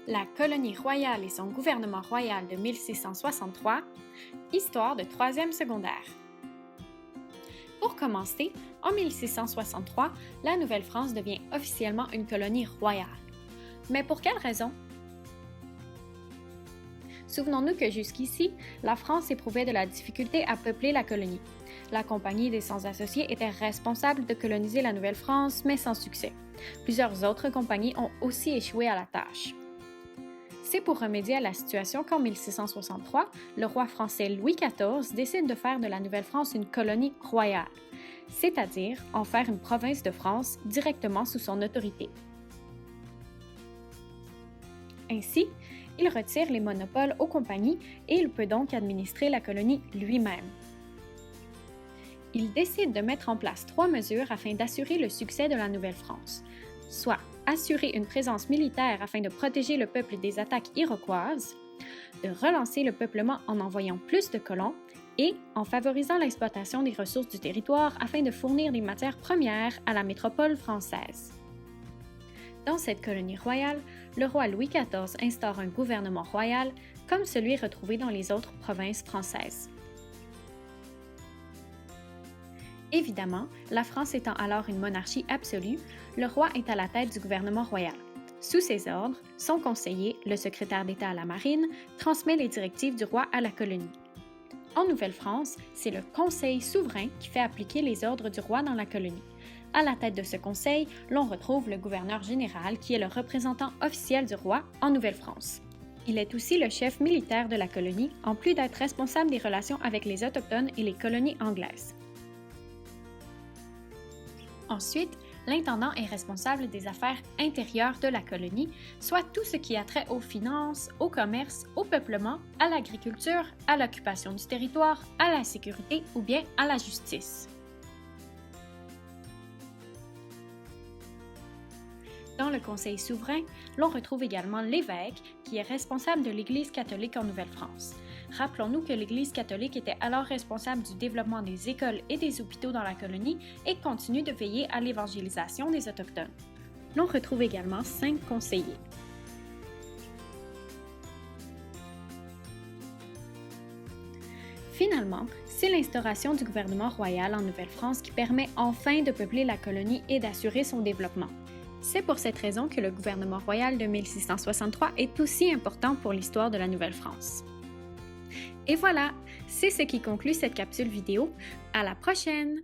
La colonie royale et son gouvernement royal de 1663, histoire de troisième secondaire. Pour commencer, en 1663, la Nouvelle-France devient officiellement une colonie royale. Mais pour quelle raison? Souvenons-nous que jusqu'ici, la France éprouvait de la difficulté à peupler la colonie. La Compagnie des Sans-Associés était responsable de coloniser la Nouvelle-France, mais sans succès. Plusieurs autres compagnies ont aussi échoué à la tâche. C'est pour remédier à la situation qu'en 1663, le roi français Louis XIV décide de faire de la Nouvelle-France une colonie royale, c'est-à-dire en faire une province de France directement sous son autorité. Ainsi, il retire les monopoles aux compagnies et il peut donc administrer la colonie lui-même. Il décide de mettre en place 3 mesures afin d'assurer le succès de la Nouvelle-France, soit assurer une présence militaire afin de protéger le peuple des attaques iroquoises, de relancer le peuplement en envoyant plus de colons et en favorisant l'exploitation des ressources du territoire afin de fournir des matières premières à la métropole française. Dans cette colonie royale, le roi Louis XIV instaure un gouvernement royal comme celui retrouvé dans les autres provinces françaises. Évidemment, la France étant alors une monarchie absolue, le roi est à la tête du gouvernement royal. Sous ses ordres, son conseiller, le secrétaire d'État à la marine, transmet les directives du roi à la colonie. En Nouvelle-France, c'est le Conseil souverain qui fait appliquer les ordres du roi dans la colonie. À la tête de ce conseil, l'on retrouve le gouverneur général qui est le représentant officiel du roi en Nouvelle-France. Il est aussi le chef militaire de la colonie, en plus d'être responsable des relations avec les Autochtones et les colonies anglaises. Ensuite, l'intendant est responsable des affaires intérieures de la colonie, soit tout ce qui a trait aux finances, au commerce, au peuplement, à l'agriculture, à l'occupation du territoire, à la sécurité ou bien à la justice. Dans le Conseil souverain, l'on retrouve également l'évêque, qui est responsable de l'Église catholique en Nouvelle-France. Rappelons-nous que l'Église catholique était alors responsable du développement des écoles et des hôpitaux dans la colonie et continue de veiller à l'évangélisation des Autochtones. L'on retrouve également 5 conseillers. Finalement, c'est l'instauration du gouvernement royal en Nouvelle-France qui permet enfin de peupler la colonie et d'assurer son développement. C'est pour cette raison que le gouvernement royal de 1663 est aussi important pour l'histoire de la Nouvelle-France. Et voilà, c'est ce qui conclut cette capsule vidéo. À la prochaine!